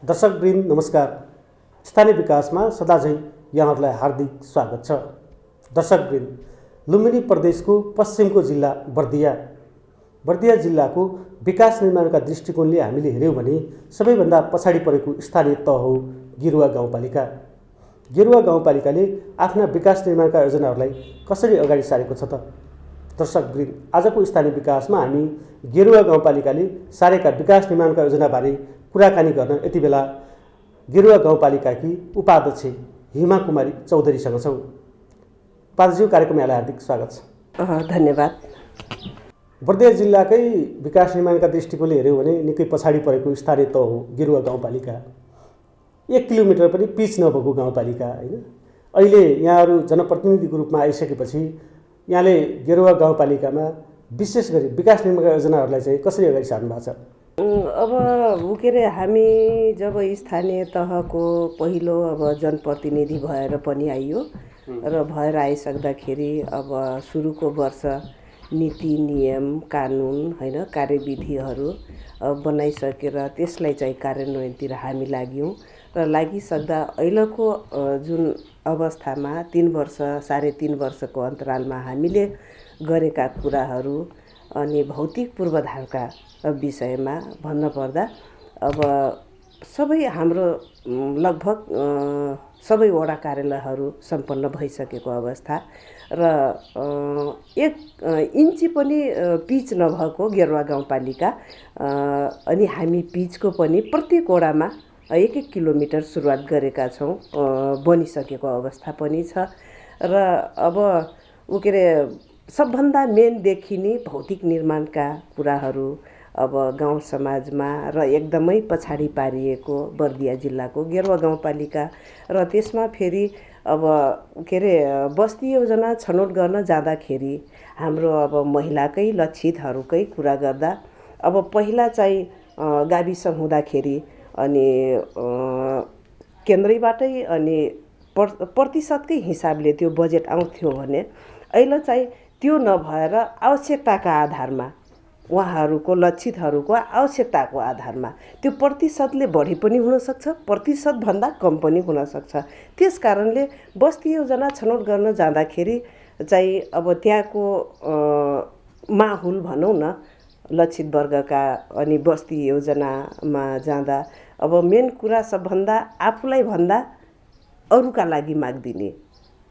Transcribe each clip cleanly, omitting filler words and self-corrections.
दर्शकवृन्द नमस्कार। स्थानीय विकासमा सदाझैँ यहाँहरूलाई हार्दिक स्वागत छ। दर्शकवृन्द, लुम्बिनी प्रदेशको पश्चिमको जिल्ला बर्दिया जिल्लाको विकास निर्माणका दृष्टिकोणले हामीले हेऱ्यौँ भने सबैभन्दा पछाडि परेको स्थानीय तह हो गेरुवा गाउँपालिका। गेरुवा गाउँपालिकाले आफ्ना विकास निर्माणका योजनाहरूलाई कसरी अगाडि सारेको छ त? दर्शकवृन्द, आजको स्थानीय विकासमा हामी गेरुवा गाउँपालिकाले सारेका विकास निर्माणका योजनाबारे कुराकानी गर्न यति बेला गेरुवा गाउँपालिकाकी उपाध्यक्ष हिमा कुमारी चौधरीसँग छौँ। उपाध्यक्षज्यू, कार्यक्रम यहाँलाई हार्दिक स्वागत छ। धन्यवाद। बर्दिया जिल्लाकै विकास निर्माणका दृष्टिकोणले हेऱ्यौँ भने निकै पछाडि परेको स्थानीय तह हो गेरुवा गाउँपालिका। 1 किलोमिटर पनि पिच नभएको गाउँपालिका होइन। अहिले यहाँहरू जनप्रतिनिधिको रूपमा आइसकेपछि यहाँले गेरुवा गाउँपालिकामा विशेष गरी विकास निर्माणका योजनाहरूलाई चाहिँ कसरी अगाडि सार्नु भएको छ? अब हामी जब स्थानीय तहको पहिलो जनप्रतिनिधि भएर पनि आइयो र भएर आइसक्दाखेरि अब सुरुको वर्ष नीति नियम कानुन होइन कार्यविधिहरू बनाइसकेर त्यसलाई चाहिँ कार्यान्वयनतिर हामी लाग्यौँ र लागिसक्दा अहिलेको जुन अवस्थामा 3 वर्ष 3.5 वर्षको अन्तरालमा हामीले गरेका कुराहरू अनि भौतिक पूर्वाधारका विषयमा भन्न पर्दा अब सबै हाम्रो लगभग सबै वडा कार्यालयहरू सम्पन्न भइसकेको अवस्था र 1 इन्ची पनि पिच नभएको गेरुवा गाउँपालिका अनि हामी पिचको पनि प्रत्येक वडामा 1-1 किलोमिटर सुरुवात गरेका छौँ, बनिसकेको अवस्था पनि छ र अब सबभन्दा मेन देखिने भौतिक निर्माणका कुराहरू अब गाउँ समाजमा र एकदमै पछाडि पारिएको बर्दिया जिल्लाको गेरुवा गाउँपालिका र त्यसमा फेरि अब बस्ती योजना छनौट गर्न जाँदाखेरि हाम्रो अब महिलाकै लक्षितहरूकै कुरा गर्दा अब पहिला चाहिँ गाविस हुँदाखेरि अनि केन्द्रैबाटै अनि प्रतिशतकै हिसाबले त्यो बजेट आउँथ्यो भने अहिले चाहिँ त्यो नभएर आवश्यकताका आधारमा उहाँहरूको लक्षितहरूको आवश्यकताको आधारमा त्यो प्रतिशतले बढी पनि हुनसक्छ, प्रतिशतभन्दा कम पनि हुनसक्छ। त्यस कारणले बस्ती योजना छनौट गर्न जाँदाखेरि चाहिँ अब त्यहाँको माहौल भनौँ न लक्षित वर्गका अनि बस्ती योजनामा जाँदा अब मेन कुरा सबभन्दा आफूलाई भन्दा अरूका लागि माग्दिने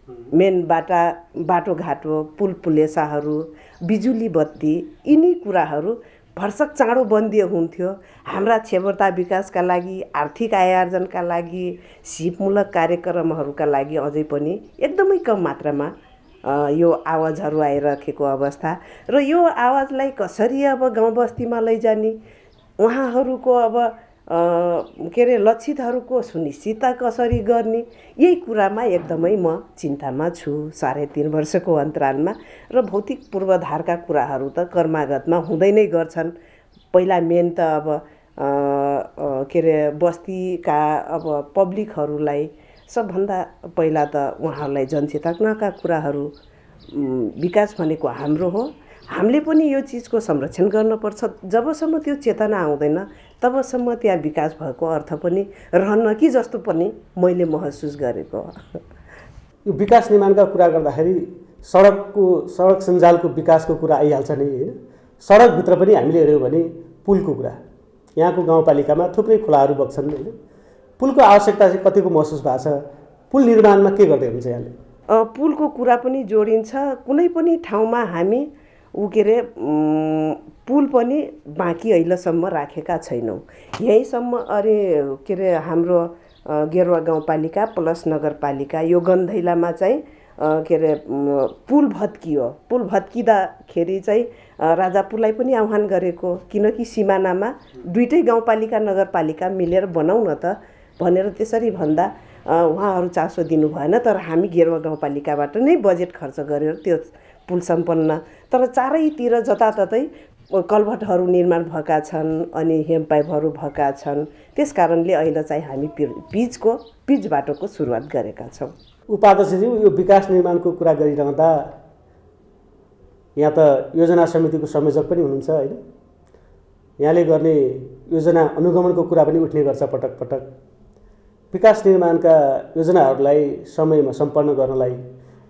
मेन बाटोघाटो पुल पुलेसाहरू बिजुली बत्ती यिनी कुराहरू भरसक चाँडो बन्दिए हुन्थ्यो। हाम्रा क्षमता विकासका लागि, आर्थिक आय आर्जनका लागि, सिपमूलक कार्यक्रमहरूका लागि अझै पनि एकदमै कम मात्रामा यो आवाजहरू आइरहेको अवस्था र यो आवाजलाई कसरी अब गाउँ बस्तीमा लैजाने, उहाँहरूको अब लक्षितहरूको सुनिश्चितता कसरी गर्ने, यही कुरामा एकदमै म चिन्तामा छु 3.5 वर्षको अन्तरालमा। र भौतिक पूर्वाधारका कुराहरू त कर्मागतमा हुँदै नै गर्छन्। पहिला मेन त अब बस्तीका अब पब्लिकहरूलाई सबभन्दा पहिला त उहाँहरूलाई जनचेतनाका कुराहरू विकास भनेको हाम्रो हो, हामीले पनि यो चिजको संरक्षण गर्नुपर्छ। जबसम्म त्यो चेतना आउँदैन तबसम्म त्यहाँ विकास भएको अर्थ पनि रहन्न कि जस्तो पनि मैले महसुस गरेको। यो विकास निर्माणका कुरा गर्दाखेरि सडक सञ्जालको विकासको कुरा आइहाल्छ नै होइन। सडकभित्र पनि हामीले हेऱ्यौँ भने पुलको कुरा, यहाँको गाउँपालिकामा थुप्रै खोलाहरू बग्छन् होइन। पुलको आवश्यकता चाहिँ कतिको महसुस भएको छ? पुल निर्माणमा के गर्दै हुन्छ यहाँले? पुलको कुरा पनि जोडिन्छ। कुनै पनि ठाउँमा हामी पुल पनि बाँकी अहिलेसम्म राखेका छैनौँ। यहीँसम्म हाम्रो गेरुवा गाउँपालिका प्लस नगरपालिका यो गन्धैलामा चाहिँ पुल भत्कियो। पुल भत्किँदाखेरि चाहिँ राजापुरलाई पनि आह्वान गरेको, किनकि सिमानामा दुईटै गाउँपालिका नगरपालिका मिलेर बनाउन त भनेर त्यसरी भन्दा उहाँहरू चासो दिनु भएन। तर हामी गेरुवा गाउँपालिकाबाट नै बजेट खर्च गरेर त्यो पुल सम्पन्न, तर चारैतिर जताततै कल्भर्टहरू निर्माण भएका छन् अनि हेम पाइपहरू भएका छन्। त्यस कारणले अहिले चाहिँ हामी पिच बाटोको सुरुवात गरेका छौँ। उपाध्यक्षज्यू, यो विकास निर्माणको कुरा गरिरहँदा यहाँ त योजना समितिको संयोजक पनि हुनुहुन्छ होइन। यहाँले गर्ने योजना अनुगमनको कुरा पनि उठ्ने गर्छ पटक पटक। विकास निर्माणका योजनाहरूलाई समयमा सम्पन्न गर्नलाई,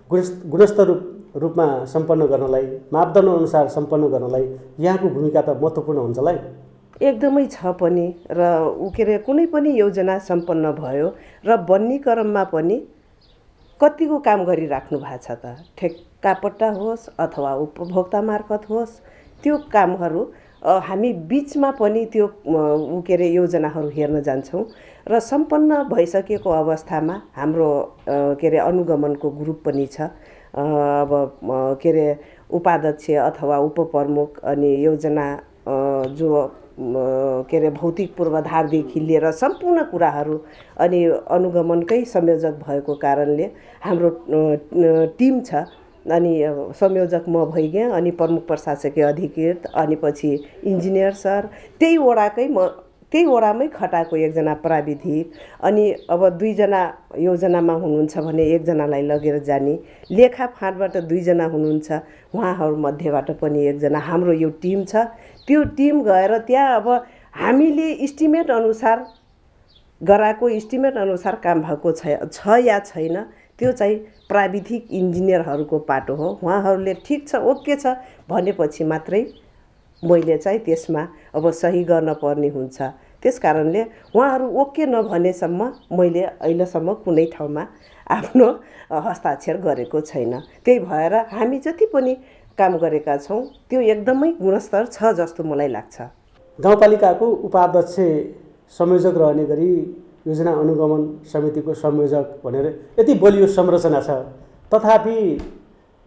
गुणस्तर रूपमा सम्पन्न गर्नलाई, मापदण्डअनुसार सम्पन्न गर्नलाई यहाँको भूमिका त महत्त्वपूर्ण हुन्छ होला। एकदमै छ पनि र के अरे कुनै पनि योजना सम्पन्न भयो र बन्ने क्रममा पनि कतिको काम गरिराख्नु भएको छ त, ठेक्कापट्टा होस् अथवा उपभोक्ता मार्फत होस्, त्यो कामहरू हामी बिचमा पनि त्यो के अरे योजनाहरू हेर्न जान्छौँ र सम्पन्न भइसकेको अवस्थामा हाम्रो के अरे अनुगमनको ग्रुप पनि छ। अब के अरे उपाध्यक्ष अथवा उपप्रमुख अनि योजना जो के अरे भौतिक पूर्वाधारदेखि लिएर सम्पूर्ण कुराहरू अनि अनुगमनकै संयोजक भएको कारणले हाम्रो टिम छ। अनि संयोजक म भइगएँ, अनि प्रमुख प्रशासकीय अधिकृत, अनि पछि इन्जिनियर सर, त्यही वडामै खटाएको एकजना प्राविधिक, अनि अब 2 जना योजनामा हुनुहुन्छ भने 1 जनालाई लगेर जाने, लेखा फाँटबाट 2 जना हुनुहुन्छ, उहाँहरू मध्येबाट पनि 1 जना हाम्रो यो टिम छ। त्यो टिम गएर त्यहाँ अब हामीले इस्टिमेट अनुसार गराएको इस्टिमेट अनुसार काम भएको छ या छैन, त्यो चाहिँ प्राविधिक इन्जिनियरहरूको पाटो हो। उहाँहरूले ठिक छ, ओके छ भनेपछि मात्रै मैले चाहिँ त्यसमा अब सही गर्न पर्ने हुन्छ। त्यस कारणले उहाँहरू ओके नभनेसम्म मैले अहिलेसम्म कुनै ठाउँमा आफ्नो हस्ताक्षर गरेको छैन। त्यही भएर हामी जति पनि काम गरेका छौँ त्यो एकदमै गुणस्तर छ जस्तो मलाई लाग्छ। गाउँपालिकाको उपाध्यक्ष संयोजक रहने गरी योजना अनुगमन समितिको संयोजक भनेर यति बलियो संरचना छ, तथापि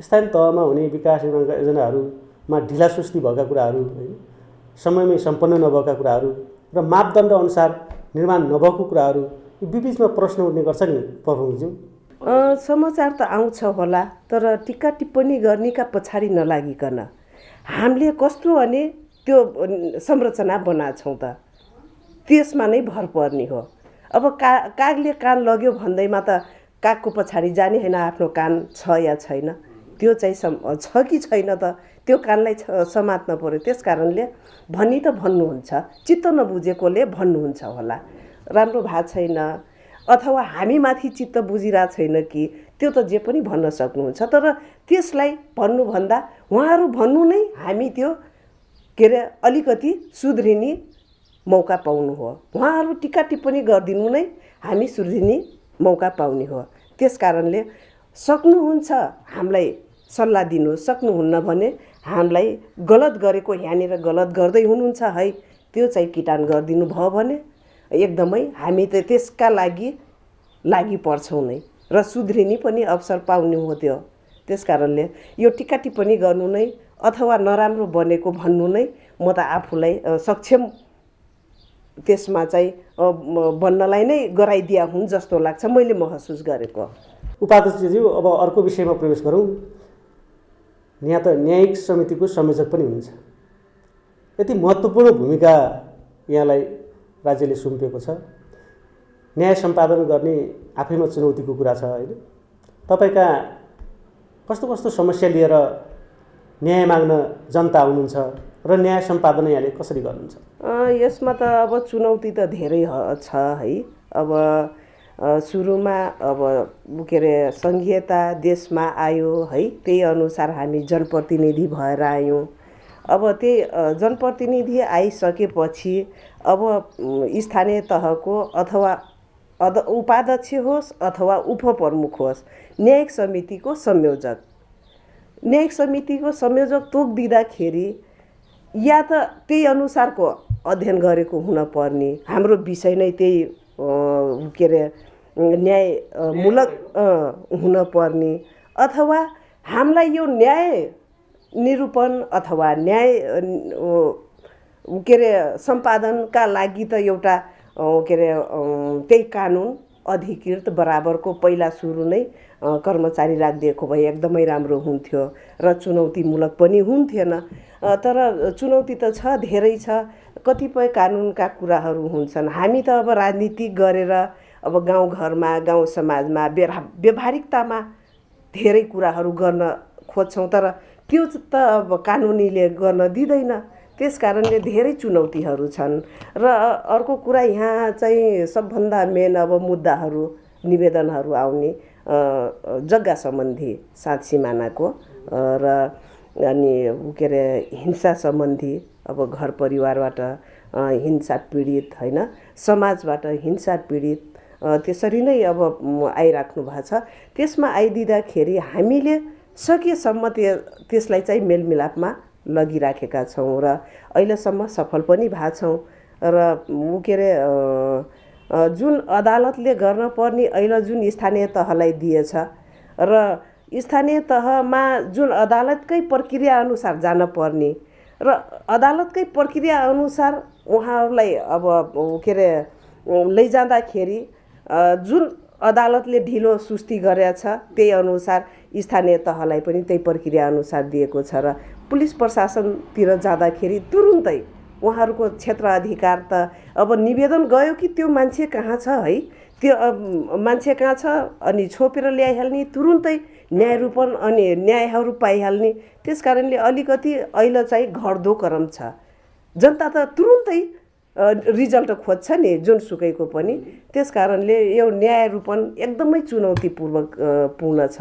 स्थानीय तहमा हुने विकास निर्माणका योजनाहरूमा ढिलासुस्ती भएका कुराहरू, समयमै सम्पन्न नभएका कुराहरू र मापदण्ड अनुसार निर्माण नभएको कुराहरू बिचमा प्रश्न उठ्ने गर्छ नि प्रमुखज्यू। समाचार त आउँछ होला, तर टिक्का टिप्पणी गर्नेका पछाडि नलागिकन हामीले कस्तो भने त्यो संरचना बनाछौँ त त्यसमा नै भर पर्ने हो। अब कागले कान लग्यो भन्दैमा त कागको पछाडि जाने होइन आफ्नो कान छ या छैन, त्यो चाहिँ छ कि छैन त त्यो कानलाई समात्न पर्यो। त्यस कारणले भनी त भन्नुहुन्छ, चित्त नबुझेकोले भन्नुहुन्छ होला राम्रो भएको छैन अथवा हामीमाथि चित्त बुझिरहेको छैन कि त्यो त जे पनि भन्न सक्नुहुन्छ। तर त्यसलाई भन्नुभन्दा उहाँहरू भन्नु नै हामी त्यो के अरे अलिकति सुध्रिने मौका पाउनु हो। उहाँहरू टिक्का टिप्पणी गरिदिनु नै हामी सुध्रिने मौका पाउने हो। त्यस कारणले सक्नुहुन्छ हामीलाई सल्लाह दिनु, सक्नुहुन्न भने हामीलाई गलत गरेको यहाँनिर गलत गर्दै हुनुहुन्छ है त्यो चाहिँ किटान गरिदिनु भयो भने एकदमै हामी त त्यसका लागि पर्छौँ नै र सुध्रिने पनि अवसर पाउनु हो त्यो। त्यस कारणले यो टिक्का टिप्पणी गर्नु नै अथवा नराम्रो बनेको भन्नु नै म त आफूलाई सक्षम त्यसमा चाहिँ बन्नलाई नै गराइदिया हुन् जस्तो लाग्छ मैले महसुस गरेको। उपाध्यक्षज्यू, अब अर्को विषयमा प्रवेश गरौँ। यहाँ त न्यायिक समितिको संयोजक पनि हुनुहुन्छ। यति महत्त्वपूर्ण भूमिका यहाँलाई राज्यले सुम्पेको छ। न्याय सम्पादन गर्ने आफैमा चुनौतीको कुरा छ होइन? तपाईँका कस्तो कस्तो समस्या लिएर न्याय माग्न जनता आउनुहुन्छ र न्याय सम्पादन यहाँले कसरी गर्नुहुन्छ? यसमा त अब चुनौती त धेरै छ है। अब सुरुमा अब के अरे सङ्घीयता देशमा आयो है, त्यही अनुसार हामी जनप्रतिनिधि भएर आयौँ। अब त्यही जनप्रतिनिधि आइसकेपछि अब स्थानीय तहको अथवा उपाध्यक्ष होस् अथवा उपप्रमुख होस्, न्यायिक समितिको संयोजक तोकिदिँदाखेरि या त त्यही अनुसारको अध्ययन गरेको हुनपर्ने, हाम्रो विषय नै त्यही के अरे न्यायमूलक हुनपर्ने, अथवा हामीलाई यो न्याय निरूपण अथवा न्याय के अरे सम्पादनका लागि त एउटा के अरे त्यही कानुन अधिकृत बराबरको पहिला सुरु नै कर्मचारी राखिदिएको भए एकदमै राम्रो हुन्थ्यो र चुनौतीमूलक पनि हुन्थेन। तर चुनौती त छ, धेरै छ। कतिपय कानुनका कुराहरू हुन्छन्, हामी त अब राजनीतिक गरेर अब गाउँघरमा गाउँ समाजमा व्यवहारिकतामा धेरै कुराहरू गर्न खोज्छौँ, तर त्यो त अब कानुनीले गर्न दिँदैन। त्यस कारणले धेरै चुनौतीहरू छन्। र अर्को कुरा यहाँ चाहिँ सबभन्दा मेन अब मुद्दाहरू निवेदनहरू आउने जग्गा सम्बन्धी सात सिमानाको र अनि के अरे हिंसा सम्बन्धी, अब घर परिवारबाट हिंसा पीडित होइन, समाजबाट हिंसा पीडित त्यसरी नै अब आइराख्नु भएको छ। त्यसमा आइदिँदाखेरि हामीले सकेसम्म त्यसलाई चाहिँ मेलमिलापमा लगिराखेका छौँ र अहिलेसम्म सफल पनि भएको छौँ। र के अरे जुन अदालतले गर्न पर्ने अहिले जुन स्थानीय तहलाई दिएछ र स्थानीय तहमा जुन अदालतकै प्रक्रिया अनुसार जान पर्ने र अदालतकै प्रक्रिया अनुसार उहाँहरूलाई अब के अरे लैजाँदाखेरि जुन अदालतले ढिलो सुस्ती गरेछ त्यही अनुसार स्थानीय तहलाई पनि त्यही प्रक्रिया अनुसार दिएको छ। र पुलिस प्रशासनतिर जाँदाखेरि तुरुन्तै उहाँहरूको क्षेत्र अधिकार त अब निवेदन गयो कि त्यो मान्छे कहाँ छ है, त्यो मान्छे कहाँ छ अनि छोपेर ल्याइहाल्ने, तुरुन्तै न्यायरूपण अनि न्यायहरू पाइहाल्ने। त्यस कारणले अलिकति अहिले चाहिँ घट्दो क्रम छ। जनता त तुरुन्तै रिजल्ट खोज्छ नि जुनसुकैको पनि। त्यस कारणले यो न्यायरूपण एकदमै पूर्ण छ।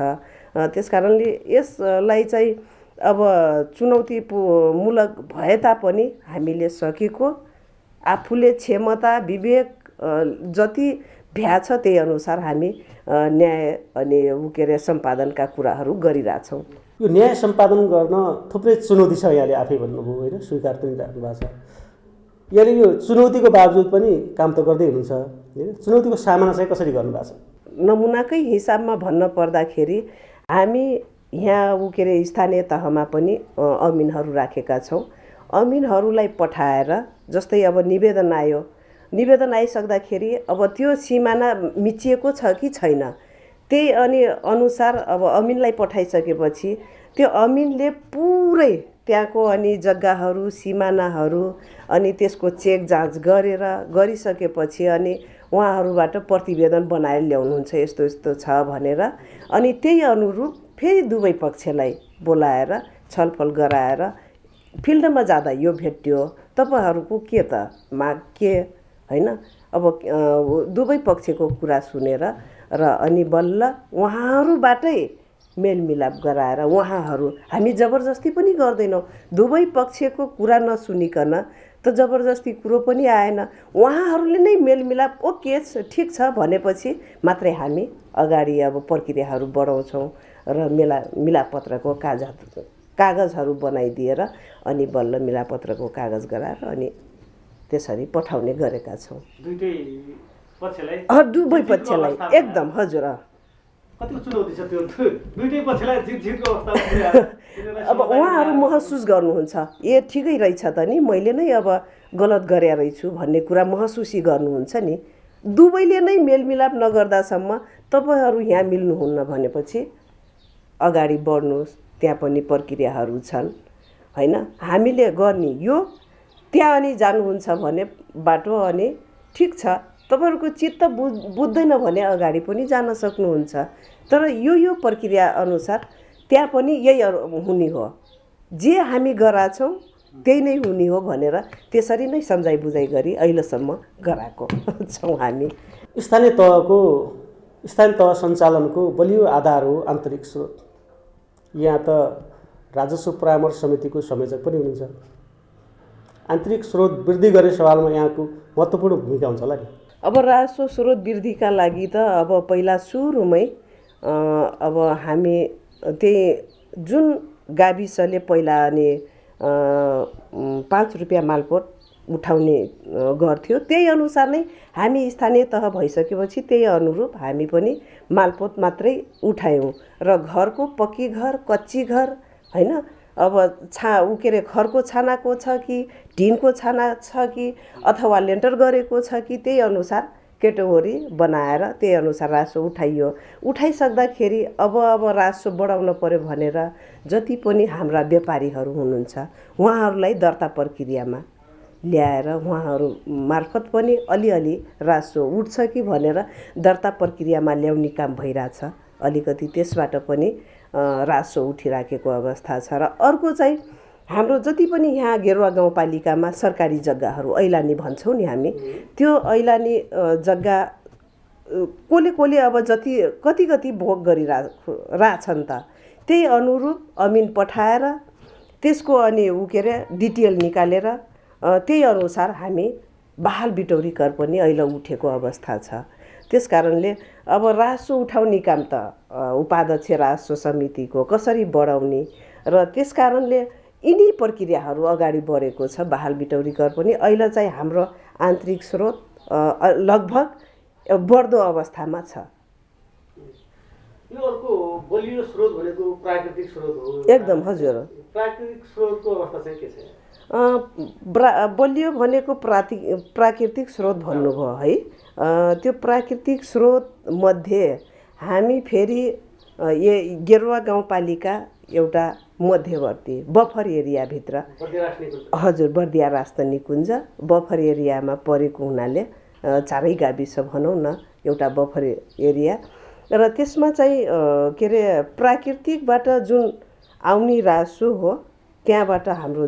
त्यस कारणले यसलाई चाहिँ अब चुनौतीमूलक भए तापनि हामीले सकेको आफूले क्षमता विवेक जति भ्या छ त्यही अनुसार हामी न्याय अनि के अरे सम्पादनका कुराहरू गरिरहेछौँ। यो न्याय सम्पादन गर्न थुप्रै चुनौती छ, यहाँले आफै भन्नुभयो होइन, स्वीकार पनि राख्नु भएको छ। यहाँले यो चुनौतीको बावजुद पनि काम त गर्दै हुनुहुन्छ होइन, चुनौतीको सामना चाहिँ कसरी गर्नुभएको छ? नमुनाकै हिसाबमा भन्न पर्दाखेरि हामी यहाँ के अरे स्थानीय तहमा पनि अमिनहरू राखेका छौँ। अमिनहरूलाई पठाएर जस्तै अब निवेदन आयो, निवेदन आइसक्दाखेरि अब त्यो सिमाना मिचिएको छ कि छैन त्यही अनि अनुसार अब अमिनलाई पठाइसकेपछि त्यो अमिनले पुरै त्यहाँको अनि जग्गाहरू सिमानाहरू अनि त्यसको चेक जाँच गरिसकेपछि अनि उहाँहरूबाट प्रतिवेदन बनाएर ल्याउनुहुन्छ यस्तो यस्तो छ भनेर। अनि त्यही अनुरूप फेरि दुवै पक्षलाई बोलाएर छलफल गराएर फिल्डमा जाँदा यो भेट्यो, तपाईँहरूको के त माग के होइन, अब दुवै पक्षको कुरा सुनेर र अनि बल्ल उहाँहरूबाटै मेलमिलाप गराएर उहाँहरू, हामी जबरजस्ती पनि गर्दैनौँ, दुवै पक्षको कुरा नसुनिकन त जबरजस्ती कुरो पनि आएन। उहाँहरूले नै मेलमिलाप ओके ठिक छ भनेपछि मात्रै हामी अगाडि अब प्रक्रियाहरू बढाउँछौँ र मिलापत्रको कागजहरू बनाइदिएर अनि बल्ल मिलापत्रको कागज गराएर अनि त्यसरी पठाउने गरेका छौँ। दुवै पक्षलाई एकदम हजुर। कतिको चुनौती छ त्यो दुईटै पक्षलाई जितको अवस्थामा? अब उहाँहरू महसुस गर्नुहुन्छ ए ठिकै रहेछ त नि, मैले नै अब गलत गरे रहेछु भन्ने कुरा महसुसी गर्नुहुन्छ नि। दुवैले नै मेलमिलाप नगर्दासम्म तपाईँहरू यहाँ मिल्नुहुन्न भनेपछि अगाडि बढ्नुहोस्, त्यहाँ पनि प्रक्रियाहरू छन् होइन, हामीले गर्ने यो त्यहाँ अनि जानुहुन्छ भने बाटो अनि ठिक छ, तपाईँहरूको चित्त बुझ्दैन भने अगाडि पनि जान सक्नुहुन्छ। तर यो प्रक्रिया अनुसार त्यहाँ पनि यही हुने हो, जे हामी गराछौँ त्यही नै हुने हो भनेर त्यसरी नै सम्झाइ बुझाइ गरी अहिलेसम्म गराएको छौँ हामी। स्थानीय तह सञ्चालनको बलियो आधार हो आन्तरिक स्रोत। यहाँ त राजस्व परामर्श समितिको संयोजक पनि हुनुहुन्छ। आन्तरिक स्रोत वृद्धि गर्ने सवालमा यहाँको महत्त्वपूर्ण भूमिका हुन्छ होला नि? अब राजस्व स्रोत वृद्धिका लागि त अब पहिला सुरुमै अब हामी त्यही जुन गाविसले पहिला अनि 5 रुपियाँ मालपोत उठाउने गर्थ्यो त्यही अनुसार नै हामी स्थानीय तह भइसकेपछि त्यही अनुरूप हामी पनि मालपोत मात्रै उठायौँ र घरको पक्की घर कच्ची घर होइन, अब के अरे खरको छानाको छ कि टिनको छाना छ कि अथवा लेन्टर गरेको छ कि त्यही अनुसार केटेगोरी बनाएर त्यही अनुसार राजस्व उठाइयो। उठाइसक्दाखेरि अब राजस्व बढाउन पर्यो भनेर जति पनि हाम्रा व्यापारीहरू हुनुहुन्छ उहाँहरूलाई दर्ता प्रक्रियामा ल्याएर उहाँहरू मार्फत पनि अलिअलि राजस्व उठ्छ कि भनेर दर्ता प्रक्रियामा ल्याउने काम भइरहेछ। अलिकति त्यसबाट पनि राजस्व उठिराखेको अवस्था छ। र अर्को चाहिँ हाम्रो जति पनि यहाँ गेरुवा गाउँपालिकामा सरकारी जग्गाहरू ऐलानी भन्छौँ नि हामी, त्यो ऐलानी जग्गा कसले अब कति कति भोग गरिरहेछन् त, त्यही अनुरूप अमिन पठाएर त्यसको अनि डिटेल निकालेर त्यही अनुसार हामी बहाल बिटौरी कर पनि अहिले उठेको अवस्था छ। त्यस कारणले अब राजस्व उठाउने काम त उपाध्यक्ष राजस्व समितिको कसरी बढाउने र त्यस कारणले यिनी प्रक्रियाहरू अगाडि बढेको छ। बहाल बिटौरी कर पनि अहिले चाहिँ हाम्रो आन्तरिक स्रोत लगभग बढ्दो अवस्थामा छ। यो अर्को बलियो स्रोत भनेको प्राकृतिक स्रोत हो। एकदम हजुर। प्राकृतिक स्रोतको अवस्था चाहिँ के छ? बलियो भनेको प्राकृतिक स्रोत भन्नुभयो है। त्यो प्राकृतिक स्रोत मध्ये हामी फेरि गेरुवा गाउँपालिका एउटा मध्यवर्ती बफर एरियाभित्र, हजुर, बर्दिया राष्ट्र निकुञ्ज बफर एरियामा परेको हुनाले चारै गाविस भनौँ न एउटा बफर एरिया र त्यसमा चाहिँ प्राकृतिकबाट जुन आउने राजस्व हो त्यहाँबाट हाम्रो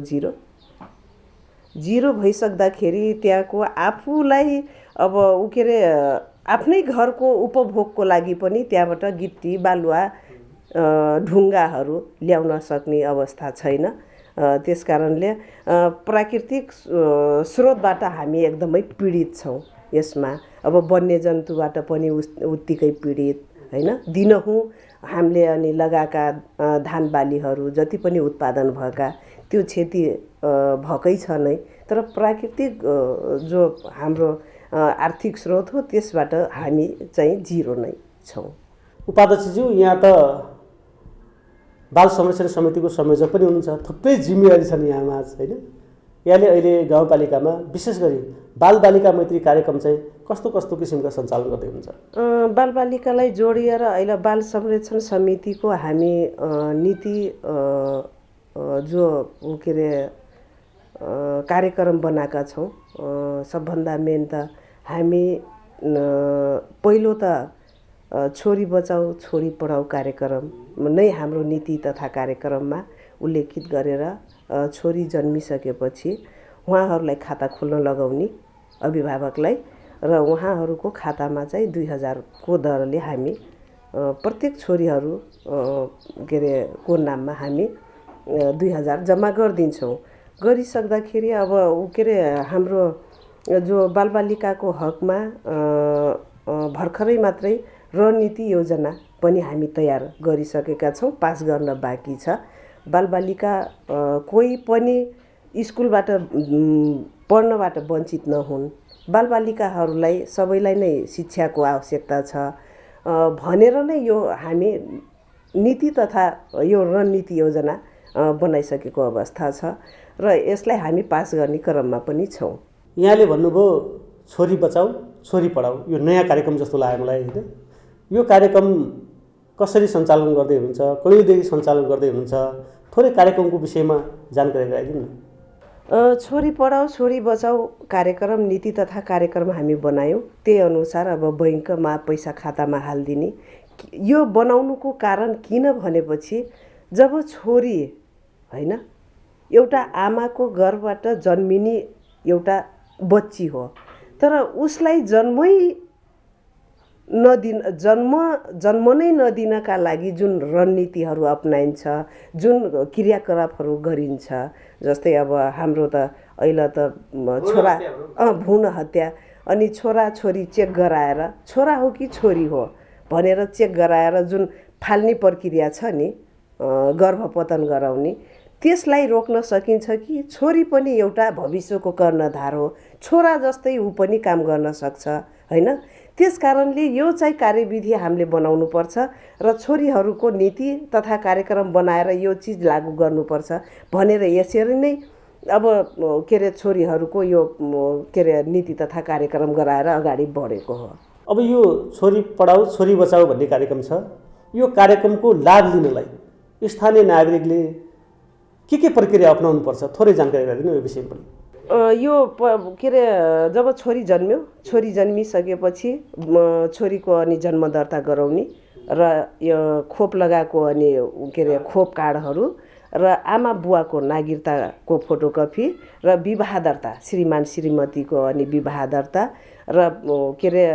जिरो भइसक्दाखेरि त्यहाँको आफूलाई अब आफ्नै घरको उपभोगको लागि पनि त्यहाँबाट गिट्टी बालुवा ढुङ्गाहरू ल्याउन सक्ने अवस्था छैन। त्यस कारणले प्राकृतिक स्रोतबाट हामी एकदमै पीडित छौँ। यसमा अब वन्यजन्तुबाट पनि उत्तिकै पीडित हैन। दिनहुँ हामीले अनि लगाएका धान बालीहरू जति पनि उत्पादन भएका त्यो क्षति भएकै छ नै। तर प्राकृतिक जो हाम्रो आर्थिक स्रोत हो त्यसबाट हामी चाहिँ जिरो नै छौँ। उपाध्यक्षज्यू, यहाँ त बाल संरक्षण समितिको संयोजक पनि हुनुहुन्छ, थुप्रै जिम्मेवारी छन् यहाँमा हैन। यहाँले अहिले गाउँपालिकामा विशेष गरी बालबालिका मैत्री कार्यक्रम चाहिँ कस्तो कस्तो किसिमका सञ्चालन गर्दै हुनुहुन्छ? बालबालिकालाई जोडिएर अहिले बाल संरक्षण समितिको हामी नीति जो कार्यक्रम बनाएका छौँ। सबभन्दा मेन त हामी पहिलो त छोरी बचाऊ छोरी पढाऊ कार्यक्रम नै हाम्रो नीति तथा कार्यक्रममा उल्लेखित गरेर छोरी जन्मिसकेपछि उहाँहरूलाई खाता खोल्न लगाउने अभिभावकलाई र उहाँहरूको खातामा चाहिँ 2000 को दरले हामी प्रत्येक छोरीहरू को नाममा हामी 2000 जम्मा गरिदिन्छौँ। गरिसक्दाखेरि अब हाम्रो जो बालबालिकाको हकमा भर्खरै मात्रै रणनीति योजना पनि हामी तयार गरिसकेका छौँ, पास गर्न बाँकी छ। बालबालिका कोही पनि स्कुलबाट पढ्नबाट वञ्चित नहुन्, बालबालिकाहरूलाई सबैलाई नै शिक्षाको आवश्यकता छ भनेर नै यो हामी नीति तथा यो रणनीति योजना बनाइसकेको अवस्था छ र यसलाई हामी पास गर्ने क्रममा पनि छौँ। यहाँले भन्नुभयो छोरी बचाऊ छोरी पढाऊ, यो नयाँ कार्यक्रम जस्तो लाग्यो मलाई हैन। यो कार्यक्रम कसरी सञ्चालन गर्दै हुनुहुन्छ, कहिलेदेखि सञ्चालन गर्दै हुनुहुन्छ, थोरै कार्यक्रमको विषयमा जानकारी गराइदिनु न। छोरी पढाऊ छोरी बचाऊ कार्यक्रम नीति तथा कार्यक्रम हामी बनायौँ। त्यही अनुसार अब बैंकमा पैसा खातामा हालिदिने। यो बनाउनुको कारण किन भनेपछि जब छोरी हैन एउटा आमाको गर्भबाट जन्मिने एउटा बच्ची हो, तर उसलाई जन्म नै नदिनका लागि जुन रणनीतिहरू अपनाइन्छ, जुन क्रियाकलापहरू गरिन्छ, जस्तै अब हाम्रो त अहिले त भ्रूण हत्या अनि छोरा छोरी चेक गराएर छोरा हो कि छोरी हो भनेर चेक गराएर जुन फाल्ने प्रक्रिया छ नि, गर्भपतन गराउने, त्यसलाई रोक्न सकिन्छ कि छोरी पनि एउटा भविष्यको कर्णधार हो, छोरा जस्तै ऊ पनि काम गर्न सक्छ हैन। त्यस कारणले यो चाहिँ कार्यविधि हामीले बनाउनु पर्छ र छोरीहरूको नीति तथा कार्यक्रम बनाएर यो चिज लागू गर्नुपर्छ भनेर यसरी नै अब छोरीहरूको यो नीति तथा कार्यक्रम गराएर अगाडि बढेको हो। अब यो छोरी पढाऊ छोरी बचाऊ भन्ने कार्यक्रम छ, यो कार्यक्रमको लाभ लिनलाई स्थानीय नागरिकले के प्रक्रिया अपनाउनु पर्छ, थोरै जानकारी गराइदिनु यो विषयमा पनि। यो जब छोरी जन्म्यो, छोरी जन्मिसकेपछि छोरीको अनि जन्म दर्ता गराउने र यो खोप लगाएको अनि खोप कार्डहरू र आमा बुवाको नागरिकताको फोटोकपी र विवाह दर्ता श्रीमान श्रीमतीको अनि विवाह दर्ता र के अरे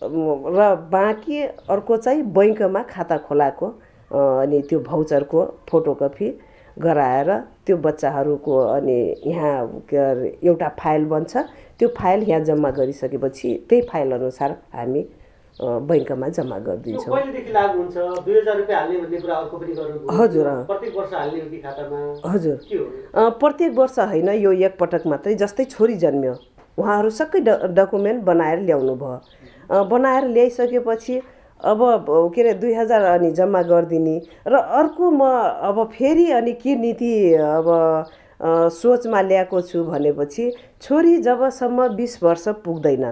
र बाँकी अर्को चाहिँ बैङ्कमा खाता खोलाको अनि त्यो भाउचरको फोटोकपी गराएर त्यो बच्चाहरूको अनि यहाँ के अरे एउटा फाइल बन्छ। त्यो फाइल यहाँ जम्मा गरिसकेपछि त्यही फाइल अनुसार हामी बैङ्कमा जम्मा गरिदिन्छौँ। कहिलेदेखि लागू हुन्छ? 2000 रुपैयाँ हाल्ने भन्ने कुरा अर्को पनि गर्नु? हजुर, प्रत्येक वर्ष हाल्ने हो कि खातामा? हजुर, के हो? प्रत्येक वर्ष होइन, यो एकपटक मात्रै। जस्तै छोरी जन्म्यो, उहाँहरू सबै डकुमेन्ट बनाएर ल्याउनु भयो। बनाएर ल्याइसकेपछि अब के अरे 2000 अनि जम्मा गरिदिने र अर्को म अब फेरि अनि के नीति अब सोचमा ल्याएको छु भनेपछि छोरी जबसम्म 20 वर्ष पुग्दैन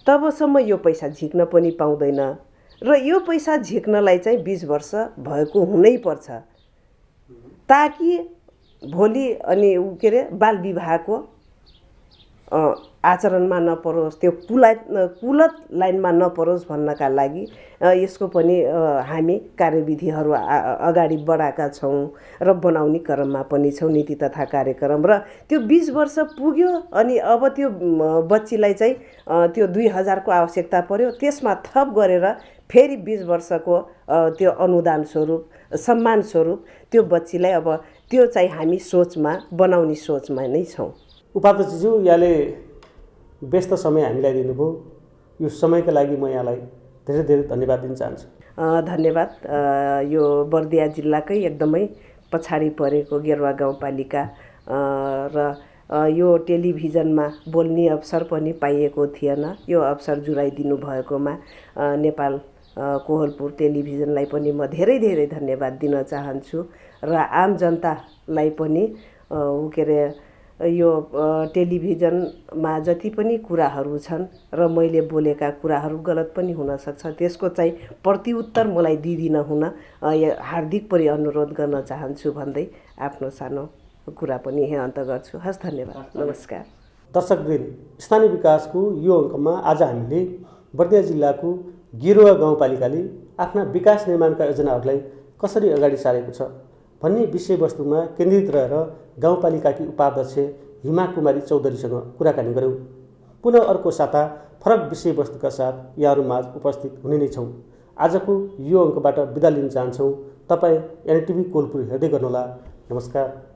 तबसम्म यो पैसा झिक्न पनि पाउँदैन र यो पैसा झिक्नलाई चाहिँ 20 वर्ष भएको हुनैपर्छ ताकि भोलि अनि के अरे बाल विवाहको आचरणमा नपरोस्, त्यो कुलत लाइनमा नपरोस् भन्नका लागि यसको पनि हामी कार्यविधिहरू अगाडि बढाएका छौँ र बनाउने क्रममा पनि छौँ नीति तथा कार्यक्रम। र त्यो 20 वर्ष पुग्यो अनि अब त्यो बच्चीलाई चाहिँ त्यो 2000 को आवश्यकता पर्यो, त्यसमा थप गरेर फेरि 20 वर्षको त्यो अनुदान स्वरूप सम्मान स्वरूप त्यो बच्चीलाई अब त्यो चाहिँ हामी सोचमा बनाउने सोचमा नै छौँ। उपाध्यक्षज्यू, यहाँले व्यस्त समय हामीलाई दिनुभयो। यो समयका लागि म यहाँलाई धेरै धेरै धन्यवाद दिन चाहन्छु। धन्यवाद। यो बर्दिया जिल्लाकै एकदमै पछाडि परेको गेरुवा गाउँपालिका र यो टेलिभिजनमा बोल्ने अवसर पनि पाइएको थिएन। यो अवसर जुराइदिनु भएकोमा नेपाल कोहलपुर टेलिभिजनलाई पनि म धेरै धेरै धन्यवाद दिन चाहन्छु र आम जनतालाई पनि के अरे यो टेलिभिजनमा जति पनि कुराहरू छन् र मैले बोलेका कुराहरू गलत पनि हुनसक्छ, त्यसको चाहिँ प्रतिउत्तर मलाई दिदिन हुन हार्दिक पनि अनुरोध गर्न चाहन्छु भन्दै आफ्नो सानो कुरा पनि यहाँ अन्त गर्छु। हस्, धन्यवाद, नमस्कार। दर्शकवृन्द, स्थानीय विकासको यो अङ्कमा आज हामीले बर्दिया जिल्लाको गेरुवा गाउँपालिकाले आफ्ना विकास निर्माणका योजनाहरूलाई कसरी अगाडि सारेको छ भन्ने विषयवस्तुमा केन्द्रित रहेर गाउँपालिकाकी उपाध्यक्ष हिमा कुमारी चौधरीसँग कुराकानी गऱ्यौँ। पुनः अर्को साता फरक विषयवस्तुका साथ यहाँहरूमाझ उपस्थित हुने नै छौँ। आजको यो अङ्कबाट बिदा लिन चाहन्छौँ। तपाईँ एनटिभी कोहलपुर हेर्दै गर्नुहोला। नमस्कार।